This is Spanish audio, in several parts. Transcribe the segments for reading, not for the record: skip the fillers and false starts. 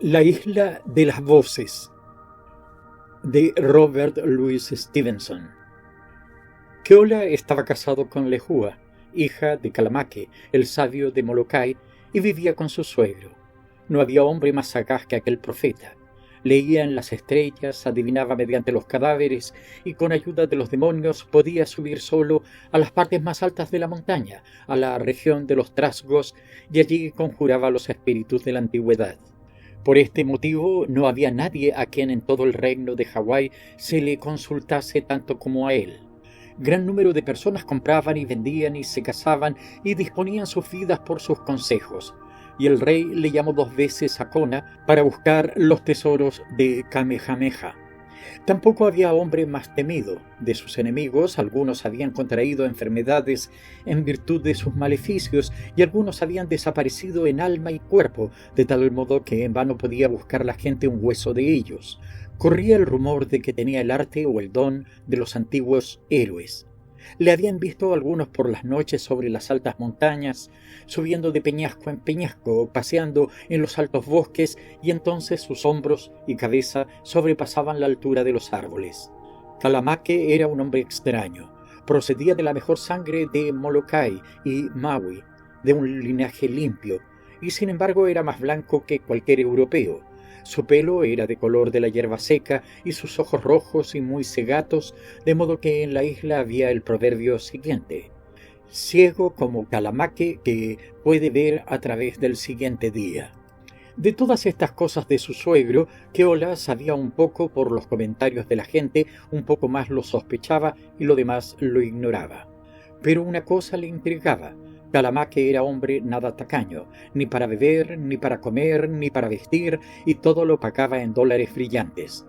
La isla de las voces, de Robert Louis Stevenson. Keola estaba casado con Lehua, hija de Kalamake, el sabio de Molokai, y vivía con su suegro. No había hombre más sagaz que aquel profeta. Leía en las estrellas, adivinaba mediante los cadáveres y con ayuda de los demonios podía subir solo a las partes más altas de la montaña, a la región de los trasgos, y allí conjuraba a los espíritus de la antigüedad. Por este motivo no había nadie a quien en todo el reino de Hawái se le consultase tanto como a él. Gran número de personas compraban y vendían y se casaban y disponían sus vidas por sus consejos, y el rey le llamó 2 veces a Kona para buscar los tesoros de Kamehameha. Tampoco había hombre más temido. De sus enemigos, algunos habían contraído enfermedades en virtud de sus maleficios y algunos habían desaparecido en alma y cuerpo, de tal modo que en vano podía buscar la gente un hueso de ellos. Corría el rumor de que tenía el arte o el don de los antiguos héroes. Le habían visto algunos por las noches sobre las altas montañas, subiendo de peñasco en peñasco, paseando en los altos bosques, y entonces sus hombros y cabeza sobrepasaban la altura de los árboles. Kalamake era un hombre extraño. Procedía de la mejor sangre de Molokai y Maui, de un linaje limpio, y sin embargo era más blanco que cualquier europeo. Su pelo era de color de la hierba seca y sus ojos rojos y muy cegatos, de modo que en la isla había el proverbio siguiente: ciego como Kalamake que puede ver a través del siguiente día. De todas estas cosas de su suegro, Keola sabía un poco por los comentarios de la gente, un poco más lo sospechaba y lo demás lo ignoraba. Pero una cosa le intrigaba: Kalamake era hombre nada tacaño, ni para beber, ni para comer, ni para vestir, y todo lo pagaba en dólares brillantes.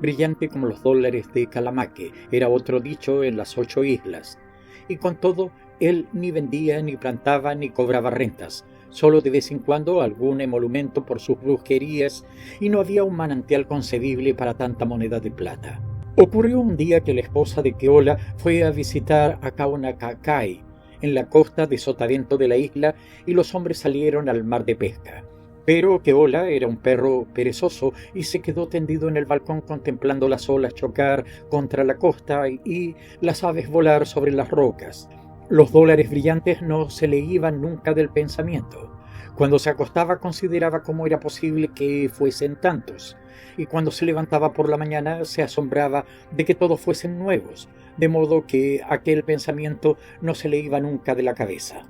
Brillante como los dólares de Kalamake, era otro dicho en las 8 islas. Y con todo, él ni vendía, ni plantaba, ni cobraba rentas, solo de vez en cuando algún emolumento por sus brujerías, y no había un manantial concebible para tanta moneda de plata. Ocurrió un día que la esposa de Keola fue a visitar a Kaunakakai, en la costa de sotavento de la isla, y los hombres salieron al mar de pesca. Pero Keola era un perro perezoso y se quedó tendido en el balcón contemplando las olas chocar contra la costa y las aves volar sobre las rocas. Los dólares brillantes no se le iban nunca del pensamiento. Cuando se acostaba consideraba cómo era posible que fuesen tantos, y cuando se levantaba por la mañana se asombraba de que todos fuesen nuevos, de modo que aquel pensamiento no se le iba nunca de la cabeza.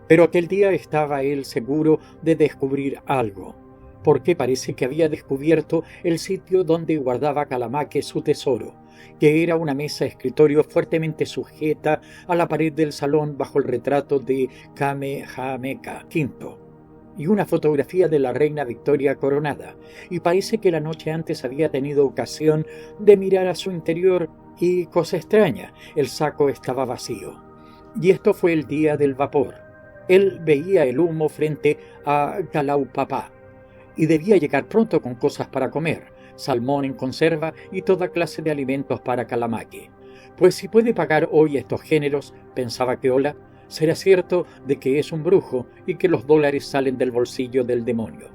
Pero aquel día estaba él seguro de descubrir algo, porque parece que había descubierto el sitio donde guardaba Kalamake su tesoro, que era una mesa escritorio fuertemente sujeta a la pared del salón bajo el retrato de Kamehameha V, y una fotografía de la reina Victoria coronada, y parece que la noche antes había tenido ocasión de mirar a su interior y, cosa extraña, el saco estaba vacío. Y esto fue el día del vapor. Él veía el humo frente a Kalaupapa y debía llegar pronto con cosas para comer, salmón en conserva y toda clase de alimentos para Kalamake. Pues si puede pagar hoy estos géneros, pensaba Keola, será cierto de que es un brujo y que los dólares salen del bolsillo del demonio.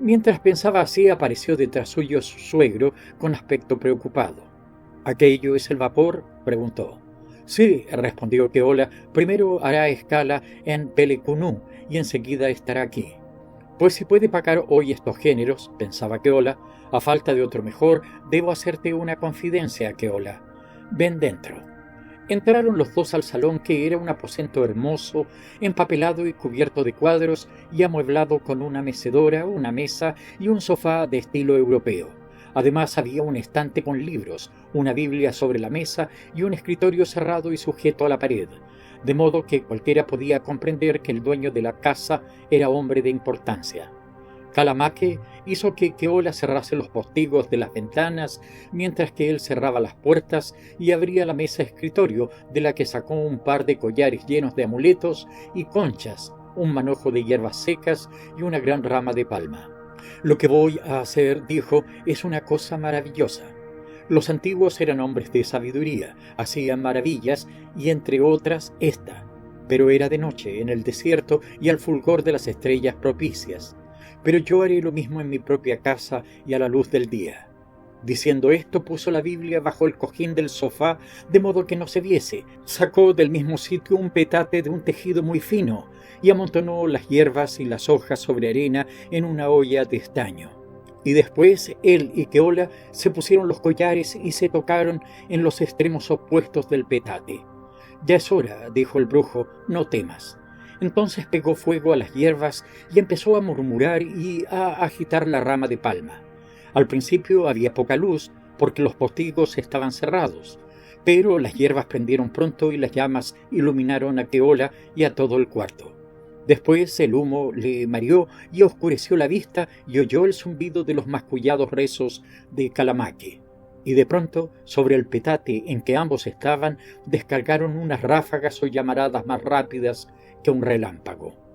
Mientras pensaba así, apareció detrás suyo su suegro con aspecto preocupado. ¿Aquello es el vapor?, preguntó. Sí, respondió Keola, primero hará escala en Pelekunu y enseguida estará aquí. Pues si puede pagar hoy estos géneros, pensaba Keola, a falta de otro mejor, debo hacerte una confidencia, Keola. Ven dentro. Entraron los dos al salón, que era un aposento hermoso, empapelado y cubierto de cuadros y amueblado con una mecedora, una mesa y un sofá de estilo europeo. Además había un estante con libros, una Biblia sobre la mesa y un escritorio cerrado y sujeto a la pared, de modo que cualquiera podía comprender que el dueño de la casa era hombre de importancia. Kalamake hizo que Keola cerrase los postigos de las ventanas, mientras que él cerraba las puertas y abría la mesa escritorio, de la que sacó un par de collares llenos de amuletos y conchas, un manojo de hierbas secas y una gran rama de palma. Lo que voy a hacer, dijo, es una cosa maravillosa. Los antiguos eran hombres de sabiduría, hacían maravillas, y entre otras esta, pero era de noche, en el desierto y al fulgor de las estrellas propicias. pero yo haré lo mismo en mi propia casa y a la luz del día». Diciendo esto, puso la Biblia bajo el cojín del sofá, de modo que no se viese. Sacó del mismo sitio un petate de un tejido muy fino, y amontonó las hierbas y las hojas sobre arena en una olla de estaño. Y después él y Keola se pusieron los collares y se tocaron en los extremos opuestos del petate. «Ya es hora», dijo el brujo, «no temas». Entonces pegó fuego a las hierbas y empezó a murmurar y a agitar la rama de palma. Al principio había poca luz, porque los postigos estaban cerrados, pero las hierbas prendieron pronto y las llamas iluminaron a Keola y a todo el cuarto. Después el humo le mareó y oscureció la vista y oyó el zumbido de los mascullados rezos de Kalamake. Y de pronto, sobre el petate en que ambos estaban, descargaron unas ráfagas o llamaradas más rápidas que un relámpago.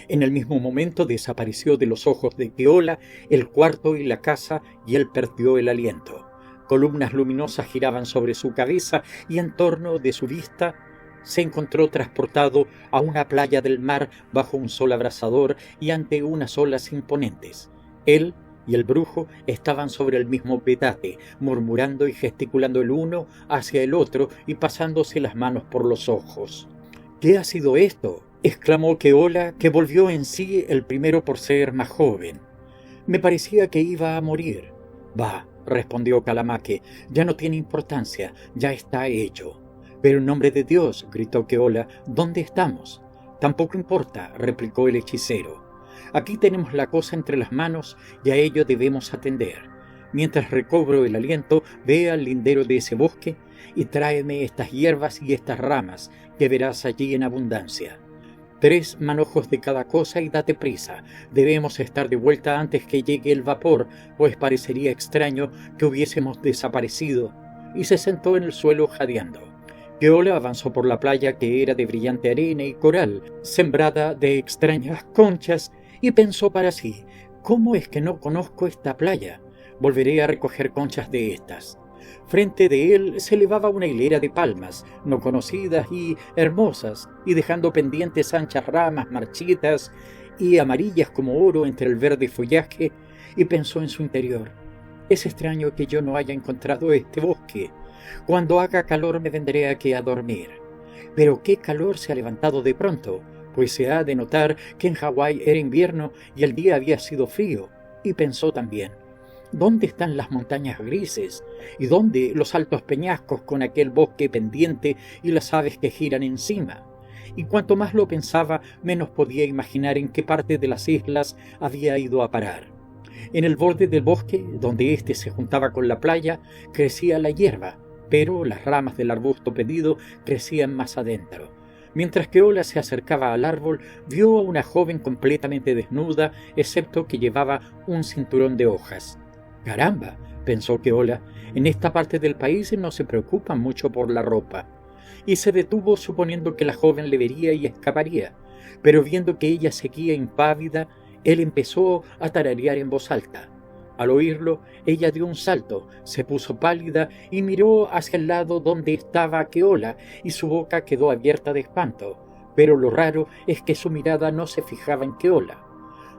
En el mismo momento desapareció de los ojos de Keola el cuarto y la casa, y él perdió el aliento. Columnas luminosas giraban sobre su cabeza, y en torno de su vista se encontró transportado a una playa del mar bajo un sol abrasador y ante unas olas imponentes. Él y el brujo estaban sobre el mismo petate, murmurando y gesticulando el uno hacia el otro y pasándose las manos por los ojos. «¿Qué ha sido esto?», exclamó Keola, que volvió en sí el primero por ser más joven. «Me parecía que iba a morir». «Bah», respondió Kalamake, «ya no tiene importancia, ya está hecho». «Pero en nombre de Dios», gritó Keola, «¿dónde estamos?» «Tampoco importa», replicó el hechicero. «Aquí tenemos la cosa entre las manos y a ello debemos atender. Mientras recobro el aliento, ve al lindero de ese bosque y tráeme estas hierbas y estas ramas que verás allí en abundancia. 3 manojos de cada cosa y date prisa. Debemos estar de vuelta antes que llegue el vapor, pues parecería extraño que hubiésemos desaparecido». Y se sentó en el suelo jadeando. Keola avanzó por la playa, que era de brillante arena y coral, sembrada de extrañas conchas, y pensó para sí: «¿Cómo es que no conozco esta playa? Volveré a recoger conchas de estas». Frente de él se elevaba una hilera de palmas, no conocidas y hermosas, y dejando pendientes anchas ramas marchitas y amarillas como oro entre el verde follaje, y pensó en su interior: «Es extraño que yo no haya encontrado este bosque. Cuando haga calor me vendré aquí a dormir». Pero qué calor se ha levantado de pronto, pues se ha de notar que en Hawái era invierno y el día había sido frío. Y pensó también: ¿dónde están las montañas grises? ¿Y dónde los altos peñascos con aquel bosque pendiente y las aves que giran encima? Y cuanto más lo pensaba, menos podía imaginar en qué parte de las islas había ido a parar. En el borde del bosque, donde éste se juntaba con la playa, crecía la hierba, pero las ramas del arbusto pedido crecían más adentro. Mientras Keola se acercaba al árbol, vio a una joven completamente desnuda, excepto que llevaba un cinturón de hojas. «Caramba», pensó Keola, «en esta parte del país no se preocupan mucho por la ropa». Y se detuvo suponiendo que la joven le vería y escaparía, pero viendo que ella seguía impávida, él empezó a tararear en voz alta. Al oírlo, ella dio un salto, se puso pálida y miró hacia el lado donde estaba Keola, y su boca quedó abierta de espanto, pero lo raro es que su mirada no se fijaba en Keola.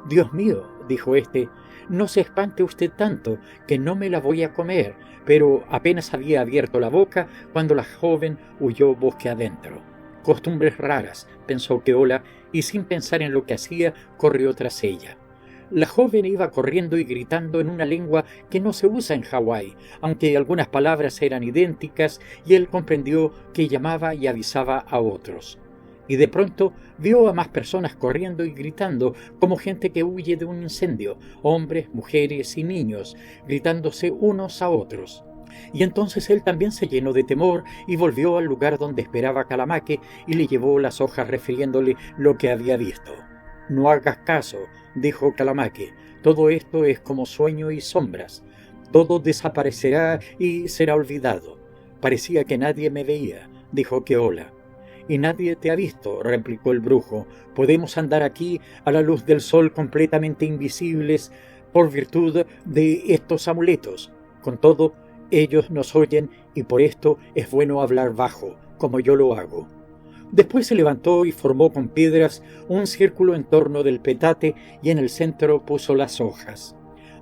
«Dios mío», dijo éste, «no se espante usted tanto, que no me la voy a comer», pero apenas había abierto la boca cuando la joven huyó bosque adentro. «Costumbres raras», pensó Keola, y sin pensar en lo que hacía, corrió tras ella. La joven iba corriendo y gritando en una lengua que no se usa en Hawái, aunque algunas palabras eran idénticas, y él comprendió que llamaba y avisaba a otros. Y de pronto vio a más personas corriendo y gritando, como gente que huye de un incendio, hombres, mujeres y niños, gritándose unos a otros. Y entonces él también se llenó de temor y volvió al lugar donde esperaba Kalamake y le llevó las hojas refiriéndole lo que había visto. «No hagas caso», dijo Kalamake, «todo esto es como sueño y sombras. Todo desaparecerá y será olvidado». «Parecía que nadie me veía», dijo Keola. «Y nadie te ha visto», replicó el brujo. «Podemos andar aquí a la luz del sol completamente invisibles por virtud de estos amuletos. Con todo, ellos nos oyen y por esto es bueno hablar bajo, como yo lo hago». Después se levantó y formó con piedras un círculo en torno del petate y en el centro puso las hojas.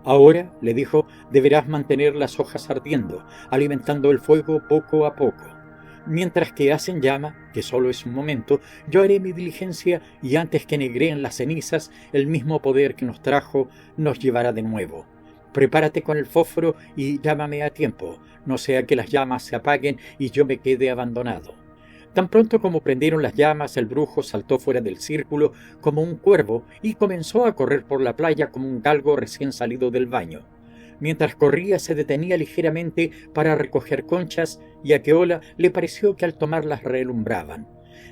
Ahora, le dijo, deberás mantener las hojas ardiendo, alimentando el fuego poco a poco. Mientras que hacen llama, que solo es un momento, yo haré mi diligencia y antes que negreen las cenizas, el mismo poder que nos trajo nos llevará de nuevo. Prepárate con el fósforo y llámame a tiempo, no sea que las llamas se apaguen y yo me quede abandonado. Tan pronto como prendieron las llamas, el brujo saltó fuera del círculo como un cuervo y comenzó a correr por la playa como un galgo recién salido del baño. Mientras corría se detenía ligeramente para recoger conchas y a Keola le pareció que al tomarlas relumbraban.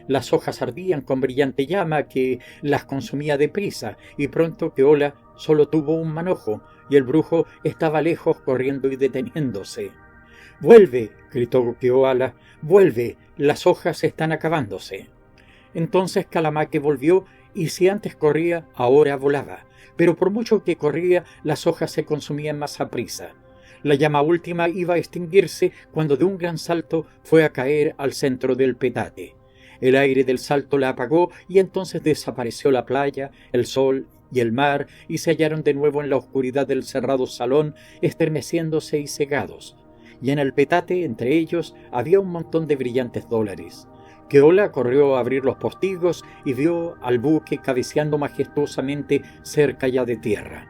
Las hojas ardían con brillante llama que las consumía deprisa y pronto Keola solo tuvo un manojo y el brujo estaba lejos corriendo y deteniéndose. «¡Vuelve!», gritó Keola, «¡vuelve! Las hojas están acabándose». Entonces Kalamaque volvió y si antes corría, ahora volaba, pero por mucho que corría, las hojas se consumían más aprisa. La llama última iba a extinguirse cuando de un gran salto fue a caer al centro del petate. El aire del salto la apagó y entonces desapareció la playa, el sol y el mar y se hallaron de nuevo en la oscuridad del cerrado salón, estremeciéndose y cegados. Y en el petate, entre ellos, había un montón de brillantes dólares. Keola corrió a abrir los postigos y vio al buque cabeceando majestuosamente cerca ya de tierra.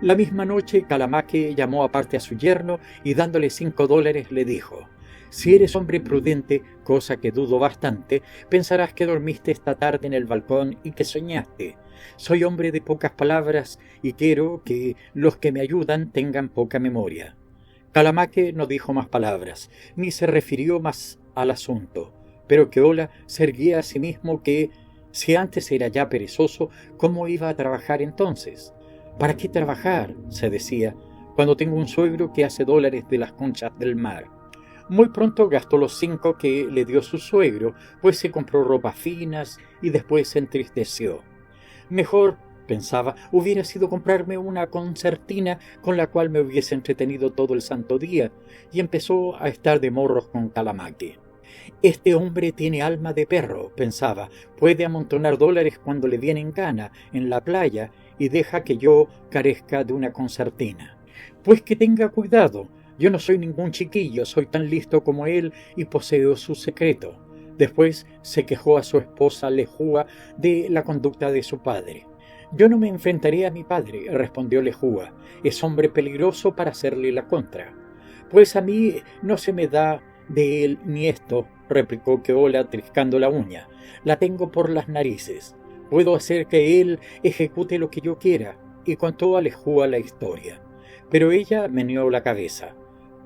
La misma noche Kalamaque llamó aparte a su yerno y dándole $5 le dijo: «Si eres hombre prudente, cosa que dudo bastante, pensarás que dormiste esta tarde en el balcón y que soñaste. Soy hombre de pocas palabras y quiero que los que me ayudan tengan poca memoria». Kalamaque no dijo más palabras, ni se refirió más al asunto, pero Keola se erguía a sí mismo que, si antes era ya perezoso, ¿cómo iba a trabajar entonces? ¿Para qué trabajar?, se decía, cuando tengo un suegro que hace dólares de las conchas del mar. Muy pronto gastó los 5 que le dio su suegro, pues se compró ropas finas y después se entristeció. Mejor, pensaba, hubiera sido comprarme una concertina con la cual me hubiese entretenido todo el santo día, y empezó a estar de morros con Kalamaque. Este hombre tiene alma de perro, pensaba, puede amontonar dólares cuando le viene en gana en la playa y deja que yo carezca de una concertina. Pues que tenga cuidado, yo no soy ningún chiquillo, soy tan listo como él y poseo su secreto. Después se quejó a su esposa Lehua de la conducta de su padre. «Yo no me enfrentaré a mi padre», respondió Lehua. «Es hombre peligroso para hacerle la contra». «Pues a mí no se me da de él ni esto», replicó Keola triscando la uña. «La tengo por las narices. Puedo hacer que él ejecute lo que yo quiera», y contó a Lehua la historia. Pero ella meneó la cabeza.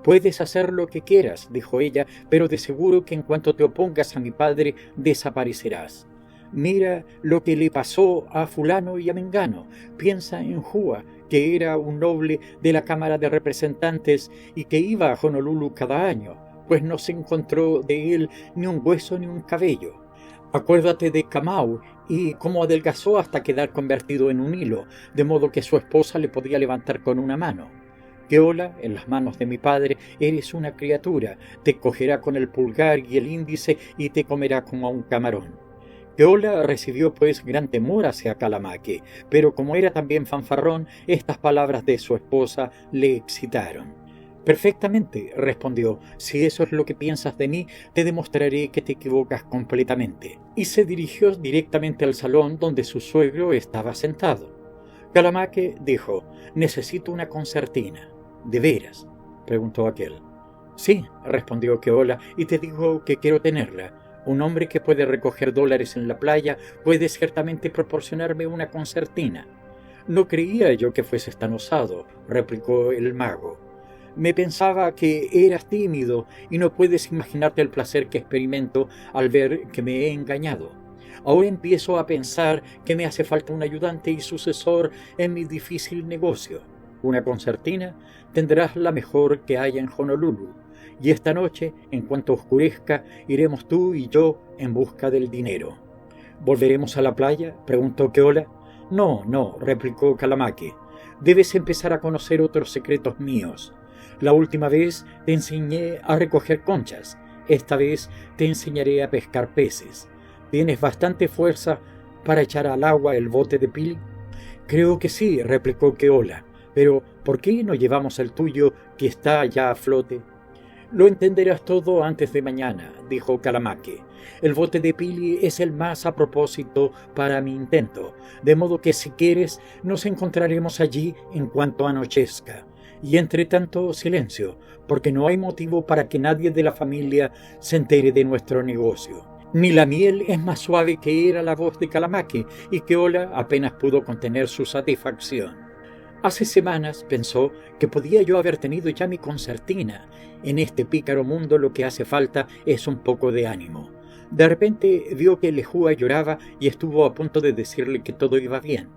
«Puedes hacer lo que quieras», dijo ella, «pero de seguro que en cuanto te opongas a mi padre desaparecerás. Mira lo que le pasó a fulano y a mengano. Piensa en Hua, que era un noble de la Cámara de Representantes y que iba a Honolulu cada año, pues no se encontró de él ni un hueso ni un cabello. Acuérdate de Kamau y cómo adelgazó hasta quedar convertido en un hilo, de modo que su esposa le podía levantar con una mano. Keola, en las manos de mi padre eres una criatura, te cogerá con el pulgar y el índice y te comerá como a un camarón». Keola recibió pues gran temor hacia Kalamaque, pero como era también fanfarrón, estas palabras de su esposa le excitaron. «Perfectamente», respondió, «si eso es lo que piensas de mí, te demostraré que te equivocas completamente». Y se dirigió directamente al salón donde su suegro estaba sentado. Kalamaque dijo: «Necesito una concertina». «¿De veras?», preguntó aquel. «Sí», respondió Keola, «y te digo que quiero tenerla. Un hombre que puede recoger dólares en la playa puede ciertamente proporcionarme una concertina». «No creía yo que fueses tan osado», replicó el mago. «Me pensaba que eras tímido y no puedes imaginarte el placer que experimento al ver que me he engañado. Ahora empiezo a pensar que me hace falta un ayudante y sucesor en mi difícil negocio. Una concertina tendrás la mejor que haya en Honolulu. Y esta noche, en cuanto oscurezca, iremos tú y yo en busca del dinero». «¿Volveremos a la playa?», preguntó Keola. No, replicó Kalamaque. «Debes empezar a conocer otros secretos míos. La última vez te enseñé a recoger conchas. Esta vez te enseñaré a pescar peces. ¿Tienes bastante fuerza para echar al agua el bote de Pili? Creo que sí, replicó Keola, pero ¿por qué no llevamos el tuyo que está ya a flote? Lo entenderás todo antes de mañana, dijo Kalamake. El bote de Pili es el más a propósito para mi intento, de modo que si quieres nos encontraremos allí en cuanto anochezca. Y entre tanto, silencio, porque no hay motivo para que nadie de la familia se entere de nuestro negocio. Ni la miel es más suave que era la voz de Kalamake, y Keola apenas pudo contener su satisfacción. Hace semanas pensó que podía yo haber tenido ya mi concertina. En este pícaro mundo lo que hace falta es un poco de ánimo. De repente vio que Lehua lloraba y estuvo a punto de decirle que todo iba bien.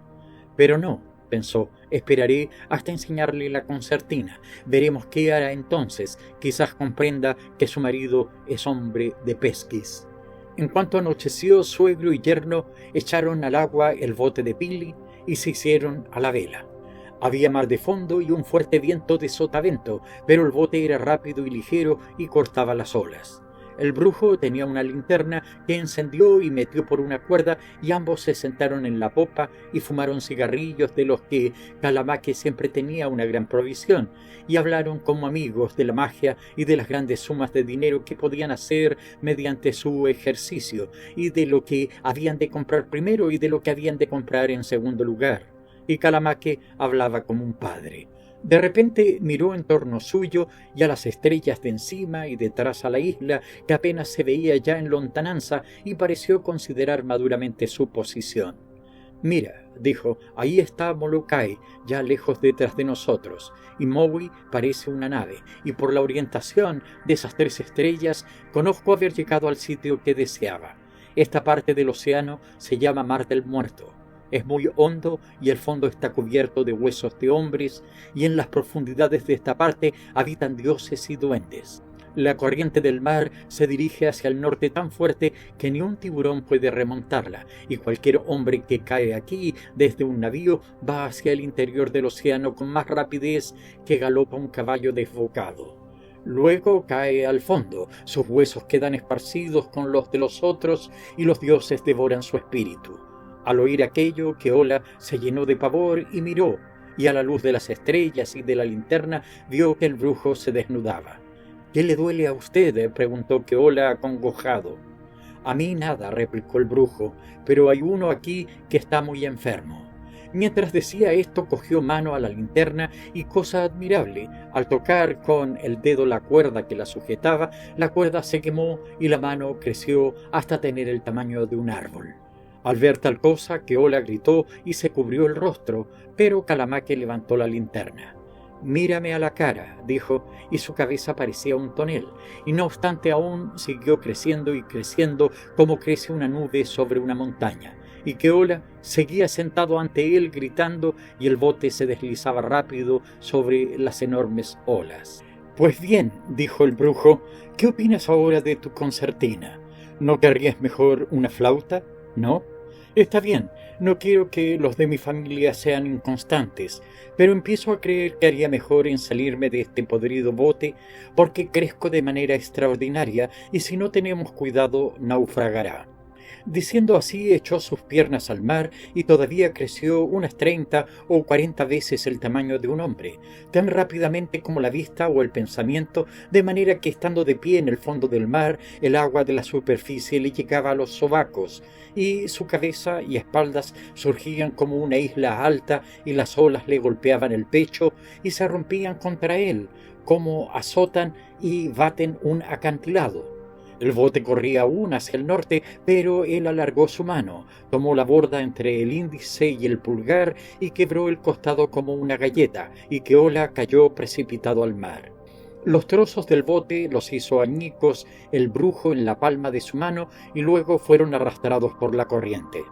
Pero no, pensó, esperaré hasta enseñarle la concertina. Veremos qué hará entonces. Quizás comprenda que su marido es hombre de pesquis. En cuanto anocheció, suegro y yerno echaron al agua el bote de Pili y se hicieron a la vela. Había mar de fondo y un fuerte viento de sotavento, pero el bote era rápido y ligero y cortaba las olas. El brujo tenía una linterna que encendió y metió por una cuerda, y ambos se sentaron en la popa y fumaron cigarrillos, de los que Kalamake siempre tenía una gran provisión, y hablaron como amigos de la magia y de las grandes sumas de dinero que podían hacer mediante su ejercicio, y de lo que habían de comprar primero y de lo que habían de comprar en segundo lugar. Y Kalamake hablaba como un padre. De repente miró en torno suyo y a las estrellas de encima y detrás a la isla, que apenas se veía ya en lontananza, y pareció considerar maduramente su posición. «Mira», dijo, «ahí está Molokai, ya lejos detrás de nosotros, y Maui parece una nave, y por la orientación de esas 3 estrellas conozco haber llegado al sitio que deseaba. Esta parte del océano se llama Mar del Muerto. Es muy hondo y el fondo está cubierto de huesos de hombres, y en las profundidades de esta parte habitan dioses y duendes. La corriente del mar se dirige hacia el norte tan fuerte que ni un tiburón puede remontarla, y cualquier hombre que cae aquí desde un navío va hacia el interior del océano con más rapidez que galopa un caballo desbocado. Luego cae al fondo, sus huesos quedan esparcidos con los de los otros, y los dioses devoran su espíritu». Al oír aquello, Keola se llenó de pavor y miró, y a la luz de las estrellas y de la linterna vio que el brujo se desnudaba. «¿Qué le duele a usted?», preguntó Keola acongojado. «A mí nada», replicó el brujo, «pero hay uno aquí que está muy enfermo». Mientras decía esto, cogió mano a la linterna y, cosa admirable, al tocar con el dedo la cuerda que la sujetaba, la cuerda se quemó y la mano creció hasta tener el tamaño de un árbol. Al ver tal cosa, Keola gritó y se cubrió el rostro, pero Kalamake levantó la linterna. «Mírame a la cara», dijo, y su cabeza parecía un tonel, y no obstante aún siguió creciendo y creciendo como crece una nube sobre una montaña, y Keola seguía sentado ante él gritando, y el bote se deslizaba rápido sobre las enormes olas. «Pues bien», dijo el brujo, «¿qué opinas ahora de tu concertina? ¿No querrías mejor una flauta? ¿No? Está bien, no quiero que los de mi familia sean inconstantes, pero empiezo a creer que haría mejor en salirme de este podrido bote, porque crezco de manera extraordinaria y si no tenemos cuidado naufragará». Diciendo así, echó sus piernas al mar y todavía creció unas 30 o 40 veces el tamaño de un hombre, tan rápidamente como la vista o el pensamiento, de manera que estando de pie en el fondo del mar, el agua de la superficie le llegaba a los sobacos, y su cabeza y espaldas surgían como una isla alta, y las olas le golpeaban el pecho y se rompían contra él, como azotan y baten un acantilado. El bote corría aún hacia el norte, pero él alargó su mano, tomó la borda entre el índice y el pulgar y quebró el costado como una galleta, y Keola cayó precipitado al mar. Los trozos del bote los hizo añicos el brujo en la palma de su mano y luego fueron arrastrados por la corriente.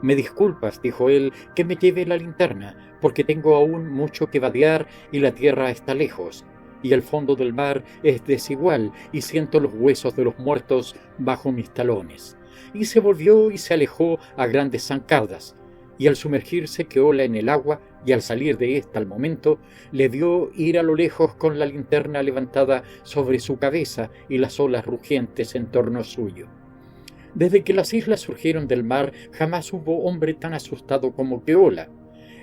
«Me disculpas», dijo él, «que me lleve la linterna, porque tengo aún mucho que vadear y la tierra está lejos, y el fondo del mar es desigual, y siento los huesos de los muertos bajo mis talones». Y se volvió y se alejó a grandes zancadas, y al sumergirse Keola en el agua, y al salir de ésta al momento, le vio ir a lo lejos con la linterna levantada sobre su cabeza y las olas rugientes en torno suyo. Desde que las islas surgieron del mar, jamás hubo hombre tan asustado como Keola.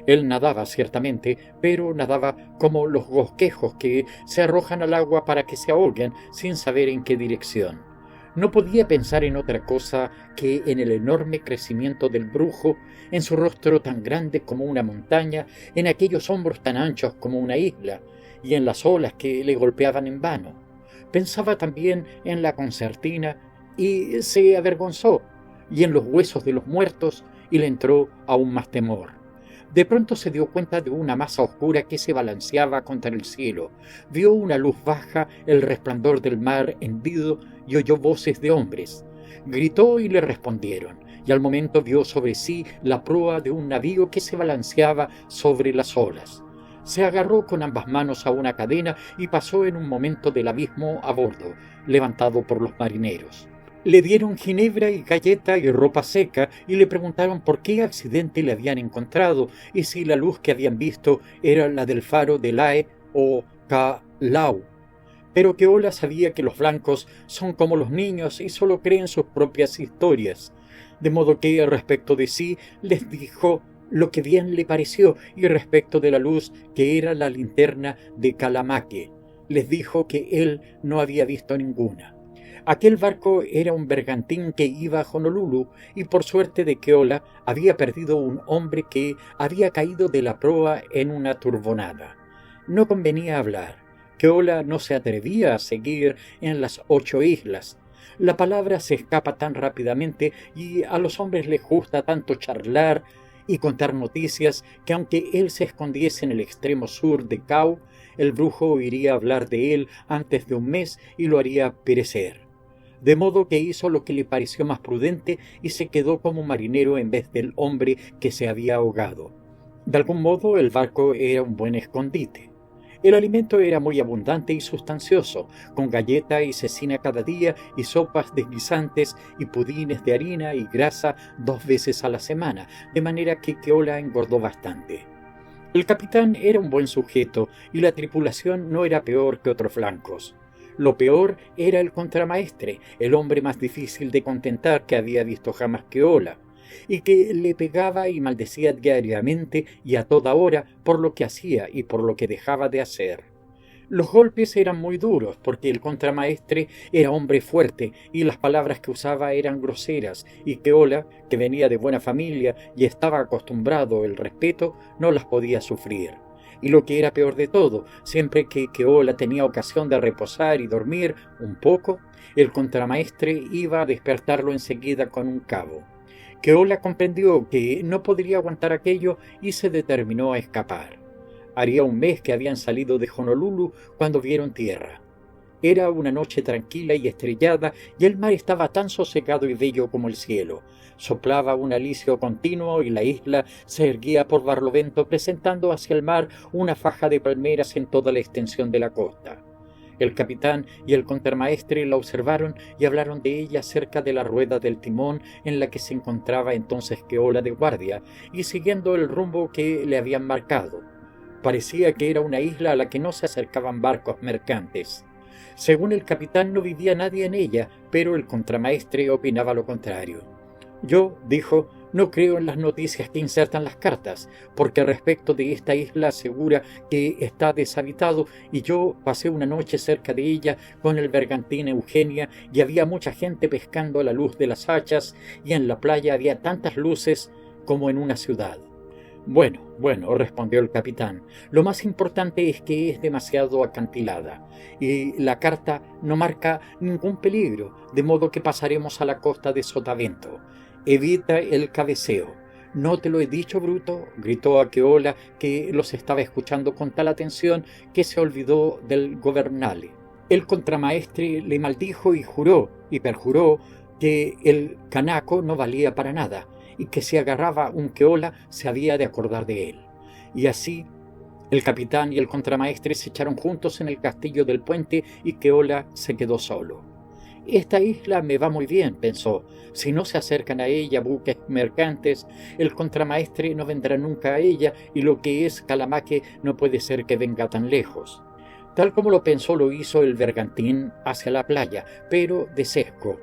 Él nadaba, ciertamente, pero nadaba como los bosquejos que se arrojan al agua para que se ahoguen sin saber en qué dirección. No podía pensar en otra cosa que en el enorme crecimiento del brujo, en su rostro tan grande como una montaña, en aquellos hombros tan anchos como una isla, y en las olas que le golpeaban en vano. Pensaba también en la concertina y se avergonzó, y en los huesos de los muertos, y le entró aún más temor. De pronto se dio cuenta de una masa oscura que se balanceaba contra el cielo. Vio una luz baja, el resplandor del mar hendido, y oyó voces de hombres. Gritó y le respondieron, y al momento vio sobre sí la proa de un navío que se balanceaba sobre las olas. Se agarró con ambas manos a una cadena y pasó en un momento del abismo a bordo, levantado por los marineros. Le dieron ginebra y galleta y ropa seca y le preguntaron por qué accidente le habían encontrado y si la luz que habían visto era la del faro de Lae o Ka-Lau. Pero Keola sabía que los blancos son como los niños y solo creen sus propias historias, de modo que respecto de sí les dijo lo que bien le pareció y respecto de la luz que era la linterna de Kalamake, les dijo que él no había visto ninguna. Aquel barco era un bergantín que iba a Honolulu y por suerte de Keola había perdido un hombre que había caído de la proa en una turbonada. No convenía hablar. Keola no se atrevía a seguir en las 8 islas. La palabra se escapa tan rápidamente y a los hombres les gusta tanto charlar y contar noticias que aunque él se escondiese en el extremo sur de Kau, el brujo oiría hablar de él antes de un mes y lo haría perecer. De modo que hizo lo que le pareció más prudente y se quedó como marinero en vez del hombre que se había ahogado. De algún modo el barco era un buen escondite. El alimento era muy abundante y sustancioso, con galleta y cecina cada día y sopas de guisantes y pudines de harina y grasa 2 veces a la semana, de manera que Keola engordó bastante. El capitán era un buen sujeto y la tripulación no era peor que otros blancos. Lo peor era el contramaestre, el hombre más difícil de contentar que había visto jamás Keola, y que le pegaba y maldecía diariamente y a toda hora por lo que hacía y por lo que dejaba de hacer. Los golpes eran muy duros porque el contramaestre era hombre fuerte y las palabras que usaba eran groseras y Keola, que venía de buena familia y estaba acostumbrado al respeto, no las podía sufrir. Y lo que era peor de todo, siempre que Keola tenía ocasión de reposar y dormir un poco, el contramaestre iba a despertarlo enseguida con un cabo. Keola comprendió que no podría aguantar aquello y se determinó a escapar. Haría un mes que habían salido de Honolulu cuando vieron tierra. Era una noche tranquila y estrellada y el mar estaba tan sosegado y bello como el cielo. Soplaba un alisio continuo y la isla se erguía por barlovento presentando hacia el mar una faja de palmeras en toda la extensión de la costa. El capitán y el contramaestre la observaron y hablaron de ella cerca de la rueda del timón en la que se encontraba entonces Keola de guardia y siguiendo el rumbo que le habían marcado. Parecía que era una isla a la que no se acercaban barcos mercantes. Según el capitán no vivía nadie en ella, pero el contramaestre opinaba lo contrario. Yo, dijo, no creo en las noticias que insertan las cartas, porque respecto de esta isla asegura que está deshabitado y yo pasé una noche cerca de ella con el bergantín Eugenia y había mucha gente pescando a la luz de las hachas y en la playa había tantas luces como en una ciudad. Bueno, respondió el capitán, lo más importante es que es demasiado acantilada y la carta no marca ningún peligro, de modo que pasaremos a la costa de Sotavento. Evita el cabeceo. ¿No te lo he dicho, bruto?, gritó a Keola, que los estaba escuchando con tal atención que se olvidó del gobernale. El contramaestre le maldijo y juró y perjuró que el canaco no valía para nada y que si agarraba un Keola se había de acordar de él. Y así el capitán y el contramaestre se echaron juntos en el castillo del puente y Keola se quedó solo. Esta isla me va muy bien, pensó. Si no se acercan a ella buques mercantes, el contramaestre no vendrá nunca a ella y lo que es Kalamake no puede ser que venga tan lejos. Tal como lo pensó lo hizo el bergantín hacia la playa, pero de sesgo.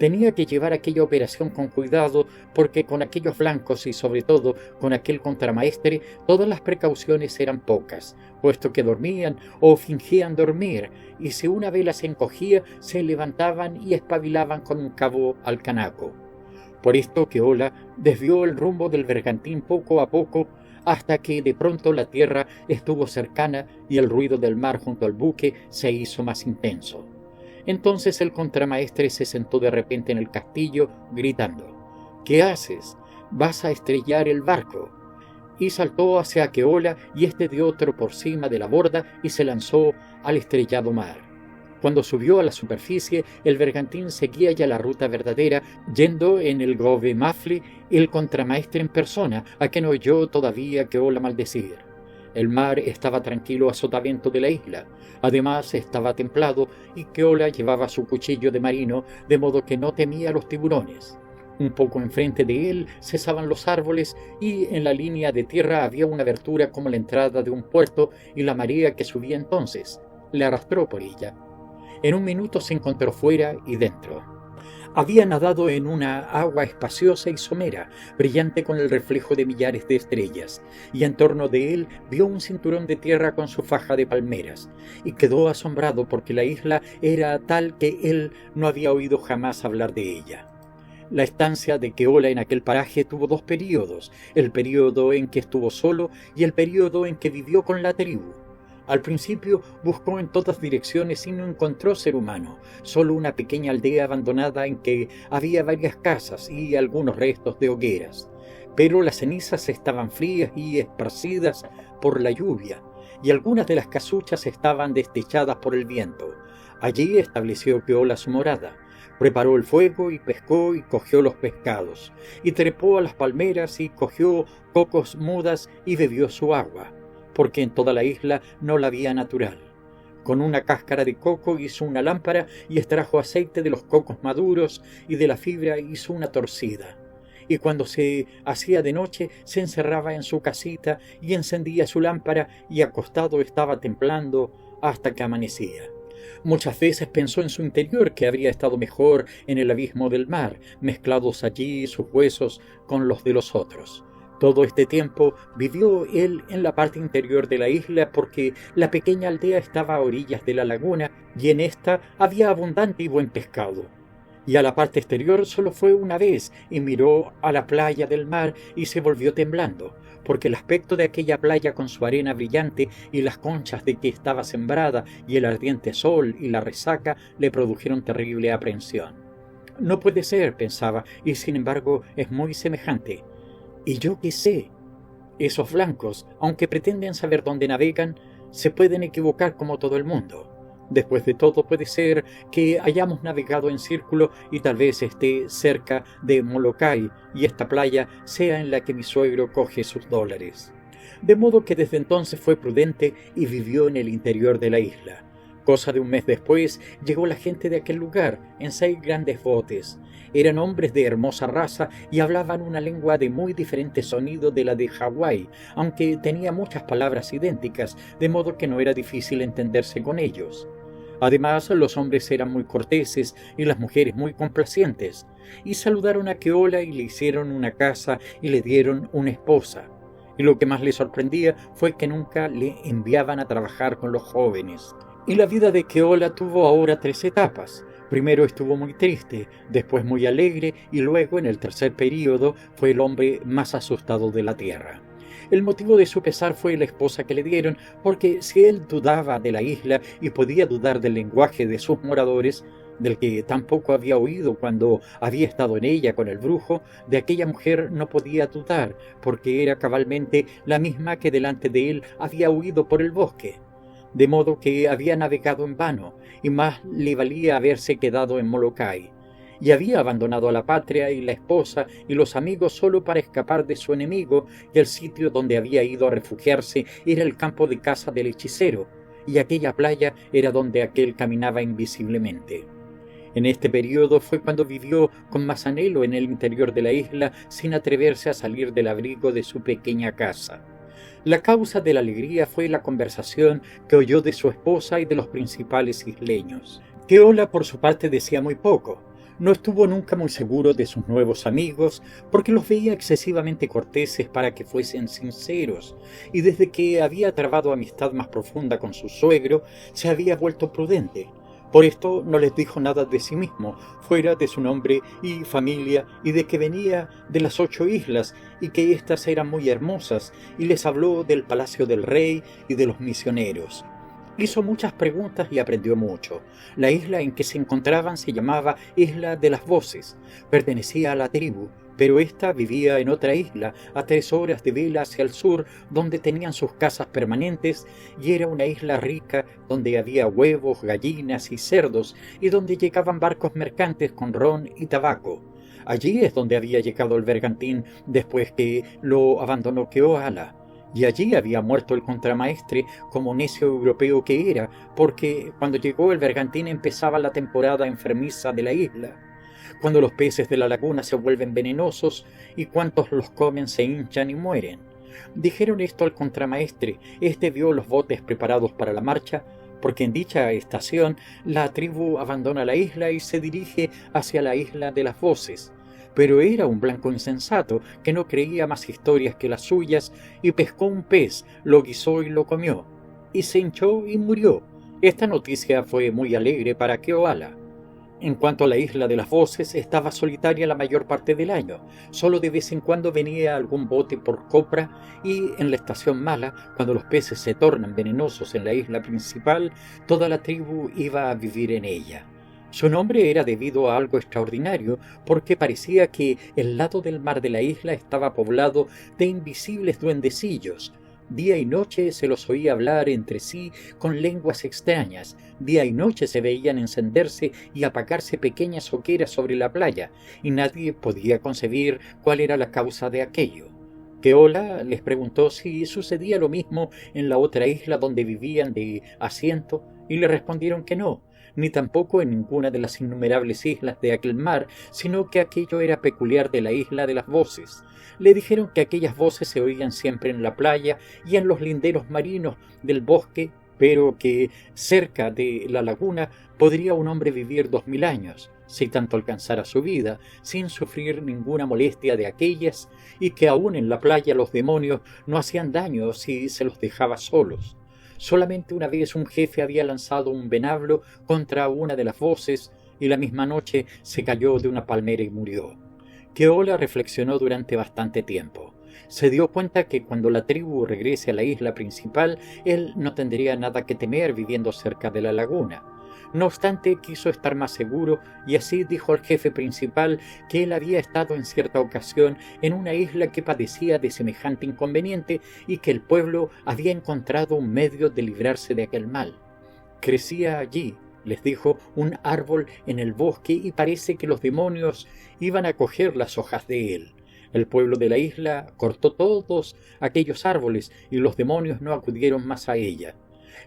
Tenía que llevar aquella operación con cuidado porque con aquellos blancos y sobre todo con aquel contramaestre todas las precauciones eran pocas, puesto que dormían o fingían dormir y si una vela se encogía se levantaban y espabilaban con un cabo al canaco. Por esto Keola desvió el rumbo del bergantín poco a poco hasta que de pronto la tierra estuvo cercana y el ruido del mar junto al buque se hizo más intenso. Entonces el contramaestre se sentó de repente en el castillo, gritando: «¿Qué haces? ¿Vas a estrellar el barco?». Y saltó hacia Keola y éste dio otro por cima de la borda y se lanzó al estrellado mar. Cuando subió a la superficie, el bergantín seguía ya la ruta verdadera, yendo en el Gove Mafle el contramaestre en persona, a quien oyó todavía Keola maldecir. El mar estaba tranquilo a sotavento de la isla. Además estaba templado y Keola llevaba su cuchillo de marino, de modo que no temía a los tiburones. Un poco enfrente de él cesaban los árboles y en la línea de tierra había una abertura como la entrada de un puerto y la marea que subía entonces le arrastró por ella. En un minuto se encontró fuera y dentro. Había nadado en una agua espaciosa y somera, brillante con el reflejo de millares de estrellas, y en torno de él vio un cinturón de tierra con su faja de palmeras, y quedó asombrado porque la isla era tal que él no había oído jamás hablar de ella. La estancia de Keola en aquel paraje tuvo dos períodos, el período en que estuvo solo y el período en que vivió con la tribu. Al principio buscó en todas direcciones y no encontró ser humano, solo una pequeña aldea abandonada en que había varias casas y algunos restos de hogueras. Pero las cenizas estaban frías y esparcidas por la lluvia, y algunas de las casuchas estaban destechadas por el viento. Allí estableció Keola su morada. Preparó el fuego y pescó y cogió los pescados, y trepó a las palmeras y cogió cocos mudas y bebió su agua, porque en toda la isla no la había natural. Con una cáscara de coco hizo una lámpara y extrajo aceite de los cocos maduros y de la fibra hizo una torcida. Y cuando se hacía de noche se encerraba en su casita y encendía su lámpara y acostado estaba templando hasta que amanecía. Muchas veces pensó en su interior que habría estado mejor en el abismo del mar, mezclados allí sus huesos con los de los otros. Todo este tiempo vivió él en la parte interior de la isla porque la pequeña aldea estaba a orillas de la laguna y en esta había abundante y buen pescado. Y a la parte exterior solo fue una vez y miró a la playa del mar y se volvió temblando, porque el aspecto de aquella playa con su arena brillante y las conchas de que estaba sembrada y el ardiente sol y la resaca le produjeron terrible aprensión. No puede ser, pensaba, y sin embargo es muy semejante. ¿Y yo qué sé? Esos blancos, aunque pretenden saber dónde navegan, se pueden equivocar como todo el mundo. Después de todo puede ser que hayamos navegado en círculo y tal vez esté cerca de Molokai y esta playa sea en la que mi suegro coge sus dólares. De modo que desde entonces fue prudente y vivió en el interior de la isla. Cosa de un mes después llegó la gente de aquel lugar en 6 grandes botes. Eran hombres de hermosa raza y hablaban una lengua de muy diferente sonido de la de Hawái, aunque tenía muchas palabras idénticas, de modo que no era difícil entenderse con ellos. Además, los hombres eran muy corteses y las mujeres muy complacientes, y saludaron a Keola y le hicieron una casa y le dieron una esposa. Y lo que más le sorprendía fue que nunca le enviaban a trabajar con los jóvenes. Y la vida de Keola tuvo ahora 3 etapas. Primero estuvo muy triste, después muy alegre y luego, en el tercer período, fue el hombre más asustado de la tierra. El motivo de su pesar fue la esposa que le dieron, porque si él dudaba de la isla y podía dudar del lenguaje de sus moradores, del que tampoco había oído cuando había estado en ella con el brujo, de aquella mujer no podía dudar, porque era cabalmente la misma que delante de él había huido por el bosque. De modo que había navegado en vano, y más le valía haberse quedado en Molokai. Y había abandonado a la patria y la esposa y los amigos solo para escapar de su enemigo, y el sitio donde había ido a refugiarse era el campo de caza del hechicero, y aquella playa era donde aquél caminaba invisiblemente. En este período fue cuando vivió con más anhelo en el interior de la isla, sin atreverse a salir del abrigo de su pequeña casa. La causa de la alegría fue la conversación que oyó de su esposa y de los principales isleños. Keola, por su parte, decía muy poco. No estuvo nunca muy seguro de sus nuevos amigos porque los veía excesivamente corteses para que fuesen sinceros, y desde que había trabado amistad más profunda con su suegro, se había vuelto prudente. Por esto no les dijo nada de sí mismo, fuera de su nombre y familia, y de que venía de las 8 islas, y que éstas eran muy hermosas, y les habló del palacio del rey y de los misioneros. Hizo muchas preguntas y aprendió mucho. La isla en que se encontraban se llamaba Isla de las Voces. Pertenecía a la tribu, pero ésta vivía en otra isla, a 3 horas de vela hacia el sur, donde tenían sus casas permanentes, y era una isla rica donde había huevos, gallinas y cerdos, y donde llegaban barcos mercantes con ron y tabaco. Allí es donde había llegado el bergantín después que lo abandonó Keoala. Y allí había muerto el contramaestre como necio europeo que era, porque cuando llegó el bergantín empezaba la temporada enfermiza de la isla, cuando los peces de la laguna se vuelven venenosos y cuantos los comen se hinchan y mueren. Dijeron esto al contramaestre. Este vio los botes preparados para la marcha, porque en dicha estación la tribu abandona la isla y se dirige hacia la Isla de las Voces. Pero era un blanco insensato que no creía más historias que las suyas, y pescó un pez, lo guisó y lo comió, y se hinchó y murió. Esta noticia fue muy alegre para Keoala. En cuanto a la Isla de las Voces, estaba solitaria la mayor parte del año. Solo de vez en cuando venía algún bote por copra, y en la estación mala, cuando los peces se tornan venenosos en la isla principal, toda la tribu iba a vivir en ella. Su nombre era debido a algo extraordinario, porque parecía que el lado del mar de la isla estaba poblado de invisibles duendecillos. Día y noche se los oía hablar entre sí con lenguas extrañas. Día y noche se veían encenderse y apagarse pequeñas hogueras sobre la playa, y nadie podía concebir cuál era la causa de aquello. Keola les preguntó si sucedía lo mismo en la otra isla donde vivían de asiento, y le respondieron que no, ni tampoco en ninguna de las innumerables islas de aquel mar, sino que aquello era peculiar de la Isla de las Voces. Le dijeron que aquellas voces se oían siempre en la playa y en los linderos marinos del bosque, pero que cerca de la laguna podría un hombre vivir 2000 años, si tanto alcanzara su vida, sin sufrir ninguna molestia de aquellas, y que aún en la playa los demonios no hacían daño si se los dejaba solos. Solamente una vez un jefe había lanzado un venablo contra una de las voces, y la misma noche se cayó de una palmera y murió. Keola reflexionó durante bastante tiempo. Se dio cuenta que cuando la tribu regrese a la isla principal, él no tendría nada que temer viviendo cerca de la laguna. No obstante, quiso estar más seguro, y así dijo al jefe principal que él había estado en cierta ocasión en una isla que padecía de semejante inconveniente, y que el pueblo había encontrado un medio de librarse de aquel mal. Crecía allí, les dijo, un árbol en el bosque, y parece que los demonios iban a coger las hojas de él. El pueblo de la isla cortó todos aquellos árboles, y los demonios no acudieron más a ella.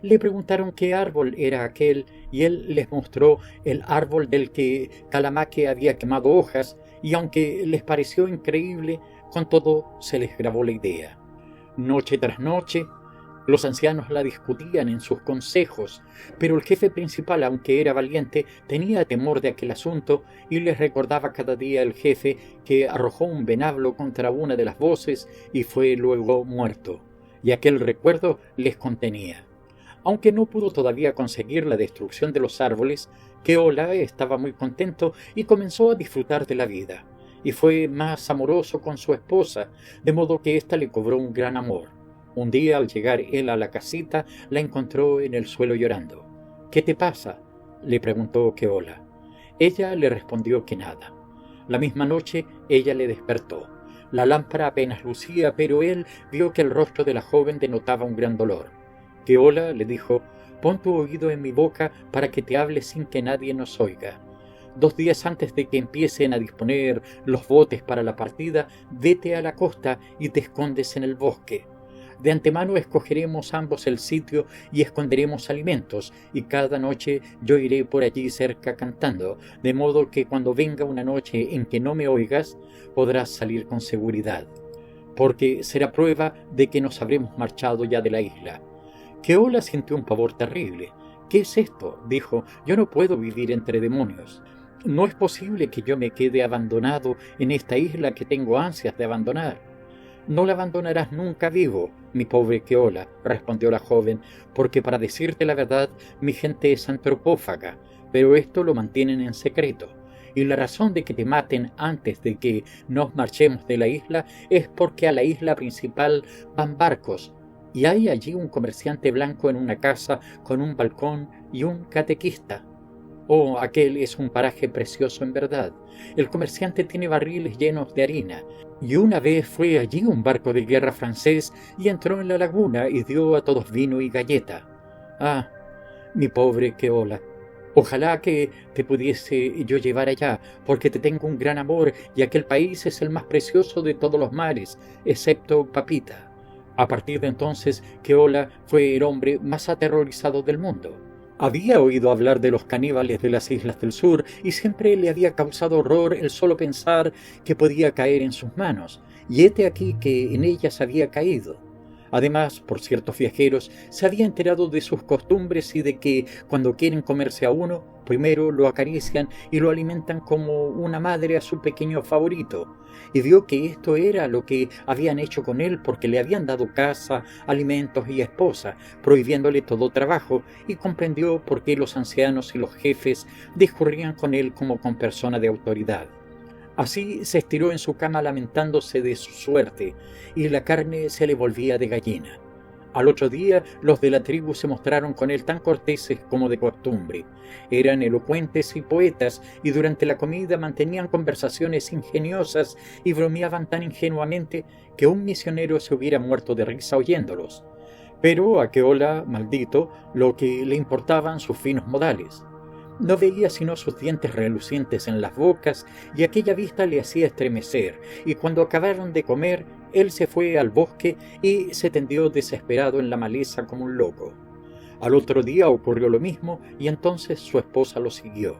Le preguntaron qué árbol era aquel, y él les mostró el árbol del que Calamaque había quemado hojas, y aunque les pareció increíble, con todo se les grabó la idea. Noche tras noche, los ancianos la discutían en sus consejos, pero el jefe principal, aunque era valiente, tenía temor de aquel asunto, y les recordaba cada día el jefe que arrojó un venablo contra una de las voces y fue luego muerto, y aquel recuerdo les contenía. Aunque no pudo todavía conseguir la destrucción de los árboles, Keola estaba muy contento y comenzó a disfrutar de la vida, y fue más amoroso con su esposa, de modo que ésta le cobró un gran amor. Un día, al llegar él a la casita, la encontró en el suelo llorando. «¿Qué te pasa?», le preguntó Keola. Ella le respondió que nada. La misma noche ella le despertó. La lámpara apenas lucía, pero él vio que el rostro de la joven denotaba un gran dolor. Keola le dijo: «Pon tu oído en mi boca para que te hable sin que nadie nos oiga. 2 días antes de que empiecen a disponer los botes para la partida, vete a la costa y te escondes en el bosque. De antemano escogeremos ambos el sitio y esconderemos alimentos, y cada noche yo iré por allí cerca cantando, de modo que cuando venga una noche en que no me oigas, podrás salir con seguridad, porque será prueba de que nos habremos marchado ya de la isla». Keola sintió un pavor terrible. «¿Qué es esto?», dijo. «Yo no puedo vivir entre demonios». No es posible que yo me quede abandonado en esta isla que tengo ansias de abandonar. No la abandonarás nunca vivo, mi pobre Keola, respondió la joven, porque para decirte la verdad, mi gente es antropófaga, pero esto lo mantienen en secreto. Y la razón de que te maten antes de que nos marchemos de la isla es porque a la isla principal van barcos, y hay allí un comerciante blanco en una casa con un balcón y un catequista. Oh, aquel es un paraje precioso en verdad. El comerciante tiene barriles llenos de harina, y una vez fue allí un barco de guerra francés y entró en la laguna y dio a todos vino y galleta. Ah, mi pobre Keola, ojalá que te pudiese yo llevar allá, porque te tengo un gran amor y aquel país es el más precioso de todos los mares, excepto Papita. A partir de entonces, Keola fue el hombre más aterrorizado del mundo. Había oído hablar de los caníbales de las islas del sur y siempre le había causado horror el solo pensar que podía caer en sus manos, y hete aquí que en ellas había caído. Además, por ciertos viajeros, se había enterado de sus costumbres y de que, cuando quieren comerse a uno, primero lo acarician y lo alimentan como una madre a su pequeño favorito, y vio que esto era lo que habían hecho con él porque le habían dado casa, alimentos y esposa, prohibiéndole todo trabajo, y comprendió por qué los ancianos y los jefes discurrían con él como con persona de autoridad. Así se estiró en su cama lamentándose de su suerte, y la carne se le volvía de gallina. Al otro día, los de la tribu se mostraron con él tan corteses como de costumbre. Eran elocuentes y poetas, y durante la comida mantenían conversaciones ingeniosas y bromeaban tan ingenuamente que un misionero se hubiera muerto de risa oyéndolos. Pero a Keola, maldito, lo que le importaban sus finos modales. No veía sino sus dientes relucientes en las bocas, y aquella vista le hacía estremecer, y cuando acabaron de comer, él se fue al bosque y se tendió desesperado en la maleza como un loco. Al otro día ocurrió lo mismo, y entonces su esposa lo siguió.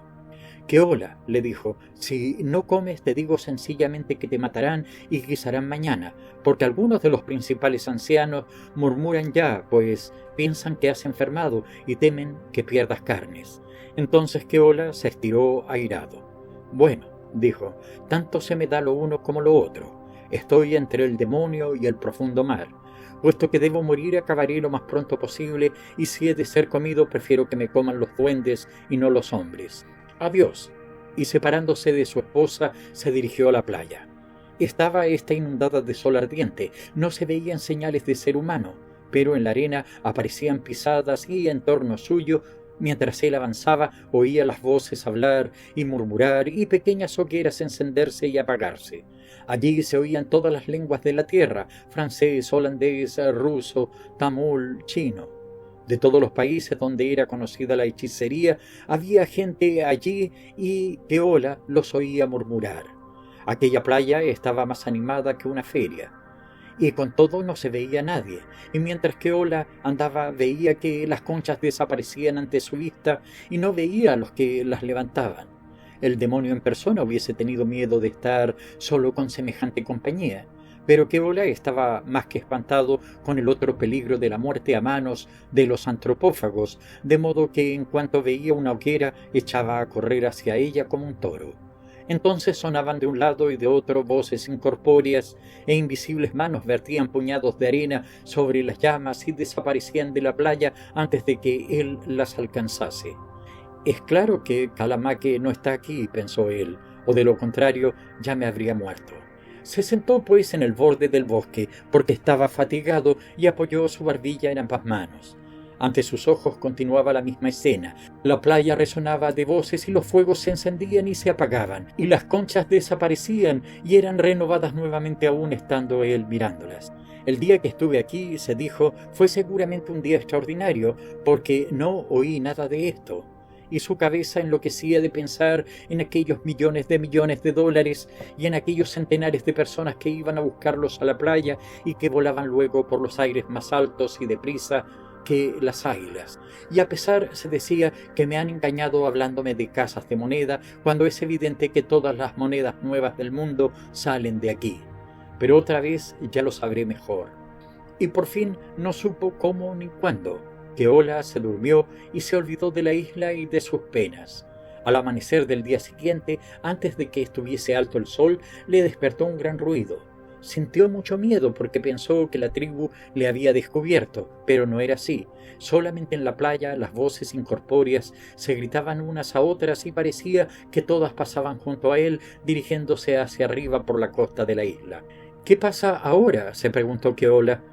«Keola», le dijo, «si no comes te digo sencillamente que te matarán y guisarán mañana, porque algunos de los principales ancianos murmuran ya, pues piensan que has enfermado y temen que pierdas carnes». Entonces Keola se estiró airado. «Bueno», dijo, «tanto se me da lo uno como lo otro. Estoy entre el demonio y el profundo mar. Puesto que debo morir, acabaré lo más pronto posible, y si he de ser comido, prefiero que me coman los duendes y no los hombres. Adiós». Y separándose de su esposa, se dirigió a la playa. Estaba ésta inundada de sol ardiente, no se veían señales de ser humano, pero en la arena aparecían pisadas y en torno suyo, mientras él avanzaba, oía las voces hablar y murmurar y pequeñas hogueras encenderse y apagarse. Allí se oían todas las lenguas de la tierra, francés, holandés, ruso, tamul, chino. De todos los países donde era conocida la hechicería, había gente allí y Keola los oía murmurar. Aquella playa estaba más animada que una feria. Y con todo no se veía nadie, y mientras Keola andaba veía que las conchas desaparecían ante su vista y no veía a los que las levantaban. El demonio en persona hubiese tenido miedo de estar solo con semejante compañía, pero Keola estaba más que espantado con el otro peligro de la muerte a manos de los antropófagos, de modo que en cuanto veía una hoguera echaba a correr hacia ella como un toro. Entonces sonaban de un lado y de otro voces incorpóreas, e invisibles manos vertían puñados de arena sobre las llamas y desaparecían de la playa antes de que él las alcanzase. «Es claro que Calamaque no está aquí», pensó él, «o de lo contrario ya me habría muerto». Se sentó pues en el borde del bosque, porque estaba fatigado, y apoyó su barbilla en ambas manos. Ante sus ojos continuaba la misma escena. La playa resonaba de voces y los fuegos se encendían y se apagaban, y las conchas desaparecían y eran renovadas nuevamente aún estando él mirándolas. El día que estuve aquí, se dijo, fue seguramente un día extraordinario, porque no oí nada de esto. Y su cabeza enloquecía de pensar en aquellos millones de dólares y en aquellos centenares de personas que iban a buscarlos a la playa y que volaban luego por los aires más altos y deprisa que las águilas. Y a pesar, se decía, que me han engañado hablándome de casas de moneda, cuando es evidente que todas las monedas nuevas del mundo salen de aquí. Pero otra vez ya lo sabré mejor. Y por fin no supo cómo ni cuándo. Keola se durmió y se olvidó de la isla y de sus penas. Al amanecer del día siguiente, antes de que estuviese alto el sol, le despertó un gran ruido. Sintió mucho miedo porque pensó que la tribu le había descubierto, pero no era así. Solamente en la playa las voces incorpóreas se gritaban unas a otras y parecía que todas pasaban junto a él, dirigiéndose hacia arriba por la costa de la isla. «¿Qué pasa ahora?», se preguntó Keola,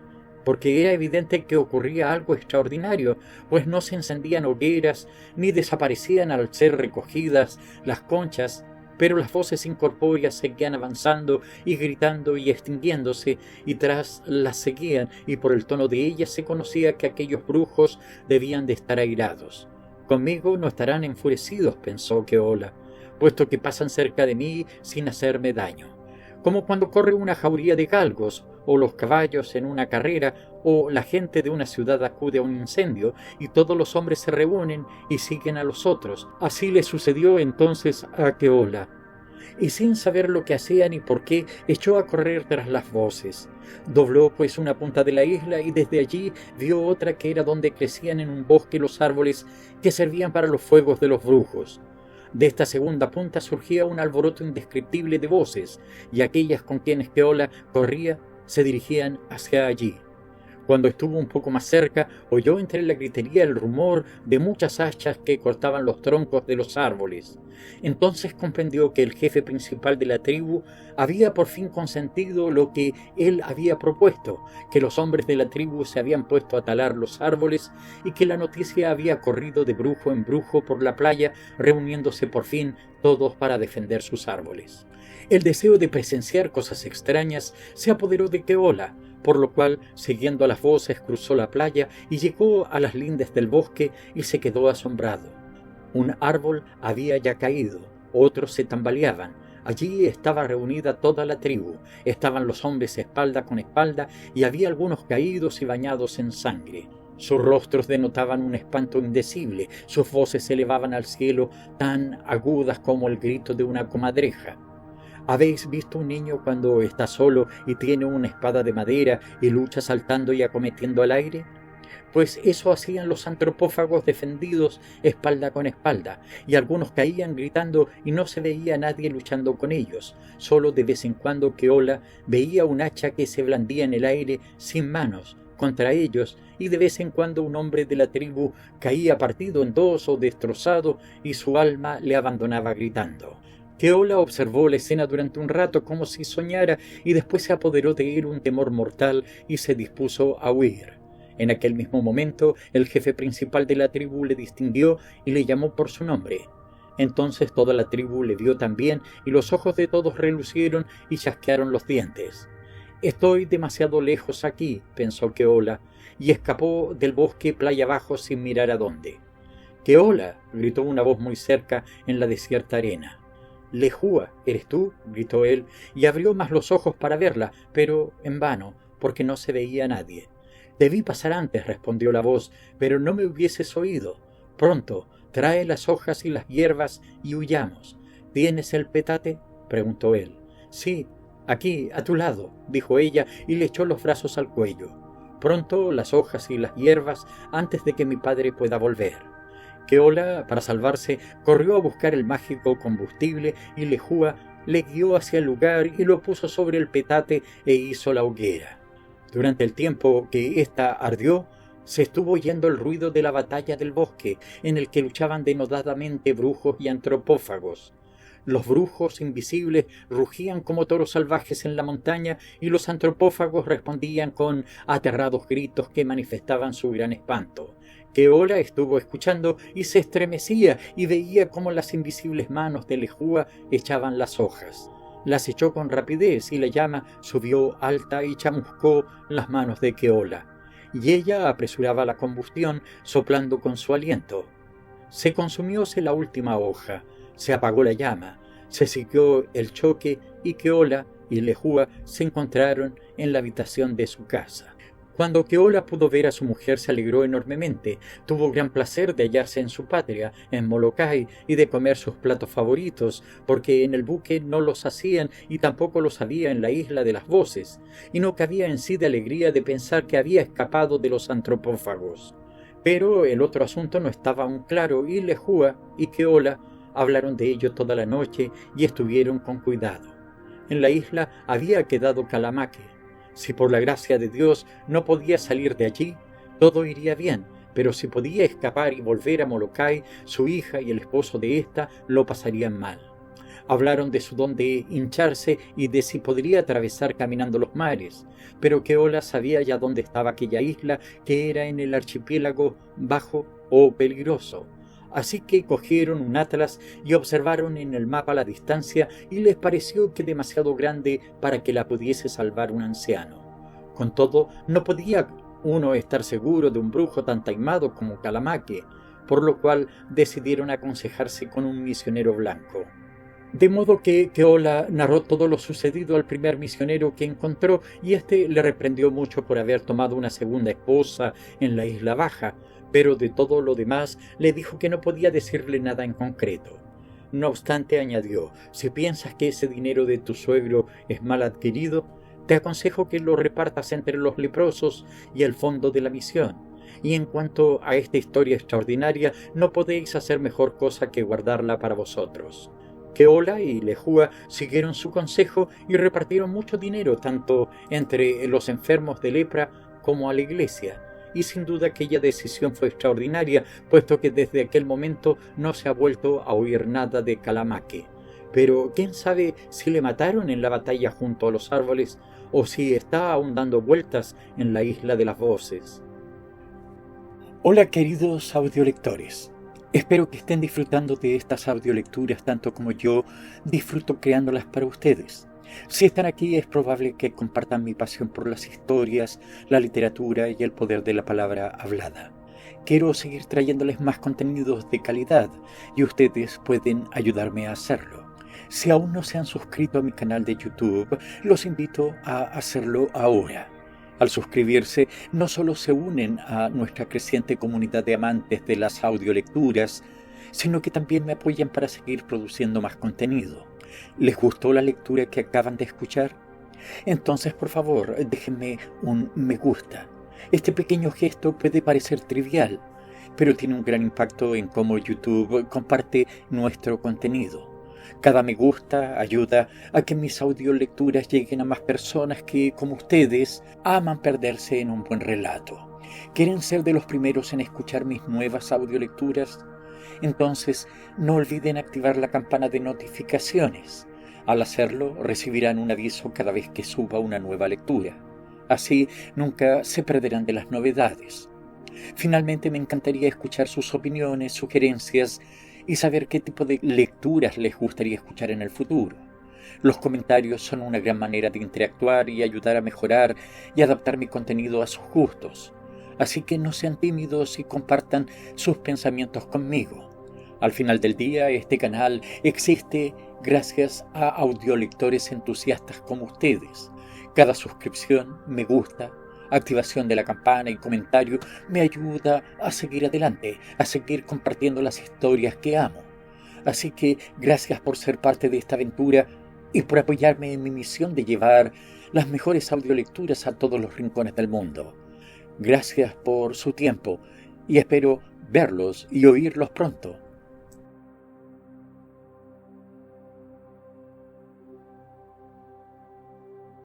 porque era evidente que ocurría algo extraordinario, pues no se encendían hogueras ni desaparecían al ser recogidas las conchas, pero las voces incorpóreas seguían avanzando y gritando y extinguiéndose, y tras las seguían, y por el tono de ellas se conocía que aquellos brujos debían de estar airados. «Conmigo no estarán enfurecidos», pensó Keola, «puesto que pasan cerca de mí sin hacerme daño. Como cuando corre una jauría de galgos, o los caballos en una carrera, o la gente de una ciudad acude a un incendio, y todos los hombres se reúnen y siguen a los otros. Así le sucedió entonces a Keola, y sin saber lo que hacía ni por qué, echó a correr tras las voces. Dobló pues una punta de la isla, y desde allí vio otra que era donde crecían en un bosque los árboles que servían para los fuegos de los brujos. De esta segunda punta surgía un alboroto indescriptible de voces, y aquellas con quienes Keola corría se dirigían hacia allí. Cuando estuvo un poco más cerca, oyó entre la gritería el rumor de muchas hachas que cortaban los troncos de los árboles. Entonces comprendió que el jefe principal de la tribu había por fin consentido lo que él había propuesto, que los hombres de la tribu se habían puesto a talar los árboles y que la noticia había corrido de brujo en brujo por la playa, reuniéndose por fin todos para defender sus árboles. El deseo de presenciar cosas extrañas se apoderó de Keola, por lo cual, siguiendo a las voces, cruzó la playa y llegó a las lindes del bosque y se quedó asombrado. Un árbol había ya caído, otros se tambaleaban. Allí estaba reunida toda la tribu, estaban los hombres espalda con espalda y había algunos caídos y bañados en sangre. Sus rostros denotaban un espanto indecible, sus voces se elevaban al cielo tan agudas como el grito de una comadreja. ¿Habéis visto un niño cuando está solo y tiene una espada de madera y lucha saltando y acometiendo al aire? Pues eso hacían los antropófagos defendidos espalda con espalda, y algunos caían gritando y no se veía a nadie luchando con ellos. Solo de vez en cuando Keola veía un hacha que se blandía en el aire sin manos contra ellos, y de vez en cuando un hombre de la tribu caía partido en dos o destrozado y su alma le abandonaba gritando. Keola observó la escena durante un rato como si soñara y después se apoderó de él un temor mortal y se dispuso a huir. En aquel mismo momento el jefe principal de la tribu le distinguió y le llamó por su nombre. Entonces toda la tribu le vio también y los ojos de todos relucieron y chasquearon los dientes. «Estoy demasiado lejos aquí», pensó Keola, y escapó del bosque playa abajo sin mirar a dónde. «Keola», gritó una voz muy cerca en la desierta arena. «Lehua, ¿eres tú?», gritó él, y abrió más los ojos para verla, pero en vano, porque no se veía a nadie. «Debí pasar antes», respondió la voz, «pero no me hubieses oído. Pronto, trae las hojas y las hierbas y huyamos». «¿Tienes el petate?», preguntó él. «Sí, aquí, a tu lado», dijo ella, y le echó los brazos al cuello. «Pronto las hojas y las hierbas antes de que mi padre pueda volver». Keola, para salvarse, corrió a buscar el mágico combustible y Lehua le guió hacia el lugar y lo puso sobre el petate e hizo la hoguera. Durante el tiempo que ésta ardió, se estuvo oyendo el ruido de la batalla del bosque, en el que luchaban denodadamente brujos y antropófagos. Los brujos invisibles rugían como toros salvajes en la montaña y los antropófagos respondían con aterrados gritos que manifestaban su gran espanto. Keola estuvo escuchando y se estremecía y veía cómo las invisibles manos de Lehua echaban las hojas. Las echó con rapidez y la llama subió alta y chamuscó las manos de Keola, y ella apresuraba la combustión soplando con su aliento. Se consumióse la última hoja, se apagó la llama, se siguió el choque y Keola y Lehua se encontraron en la habitación de su casa. Cuando Keola pudo ver a su mujer se alegró enormemente, tuvo gran placer de hallarse en su patria, en Molokai, y de comer sus platos favoritos, porque en el buque no los hacían y tampoco los había en la isla de las voces, y no cabía en sí de alegría de pensar que había escapado de los antropófagos. Pero el otro asunto no estaba aún claro, y Lehua y Keola Hablaron de ello toda la noche y estuvieron con cuidado. En la isla había quedado Kalamake. Si por la gracia de Dios no podía salir de allí, todo iría bien, pero si podía escapar y volver a Molokai, su hija y el esposo de ésta lo pasarían mal. Hablaron de su don de hincharse y de si podría atravesar caminando los mares, pero Keola sabía ya dónde estaba aquella isla, que era en el archipiélago bajo o peligroso. Así que cogieron un atlas y observaron en el mapa la distancia y les pareció que demasiado grande para que la pudiese salvar un anciano. Con todo, no podía uno estar seguro de un brujo tan taimado como Kalamake, por lo cual decidieron aconsejarse con un misionero blanco. De modo que Keola narró todo lo sucedido al primer misionero que encontró y éste le reprendió mucho por haber tomado una segunda esposa en la isla baja, pero de todo lo demás le dijo que no podía decirle nada en concreto. No obstante, añadió, si piensas que ese dinero de tu suegro es mal adquirido, te aconsejo que lo repartas entre los leprosos y el fondo de la misión. Y en cuanto a esta historia extraordinaria, no podéis hacer mejor cosa que guardarla para vosotros. Keola y Lehua siguieron su consejo y repartieron mucho dinero tanto entre los enfermos de lepra como a la iglesia. Y sin duda aquella decisión fue extraordinaria, puesto que desde aquel momento no se ha vuelto a oír nada de Kalamake. Pero quién sabe si le mataron en la batalla junto a los árboles o si está aún dando vueltas en la isla de las voces. Hola queridos audiolectores. Espero que estén disfrutando de estas audiolecturas tanto como yo disfruto creándolas para ustedes. Si están aquí es probable que compartan mi pasión por las historias, la literatura y el poder de la palabra hablada. Quiero seguir trayéndoles más contenidos de calidad y ustedes pueden ayudarme a hacerlo. Si aún no se han suscrito a mi canal de YouTube, los invito a hacerlo ahora. Al suscribirse, no solo se unen a nuestra creciente comunidad de amantes de las audiolecturas, sino que también me apoyan para seguir produciendo más contenido. ¿Les gustó la lectura que acaban de escuchar? Entonces, por favor, déjenme un me gusta. Este pequeño gesto puede parecer trivial, pero tiene un gran impacto en cómo YouTube comparte nuestro contenido. Cada me gusta ayuda a que mis audiolecturas lleguen a más personas que, como ustedes, aman perderse en un buen relato. ¿Quieren ser de los primeros en escuchar mis nuevas audiolecturas? Entonces, no olviden activar la campana de notificaciones. Al hacerlo, recibirán un aviso cada vez que suba una nueva lectura. Así, nunca se perderán de las novedades. Finalmente, me encantaría escuchar sus opiniones, sugerencias y saber qué tipo de lecturas les gustaría escuchar en el futuro. Los comentarios son una gran manera de interactuar y ayudar a mejorar y adaptar mi contenido a sus gustos. Así que no sean tímidos y compartan sus pensamientos conmigo. Al final del día, este canal existe gracias a audiolectores entusiastas como ustedes. Cada suscripción, me gusta, activación de la campana y comentario me ayuda a seguir adelante, a seguir compartiendo las historias que amo. Así que gracias por ser parte de esta aventura y por apoyarme en mi misión de llevar las mejores audiolecturas a todos los rincones del mundo. Gracias por su tiempo y espero verlos y oírlos pronto.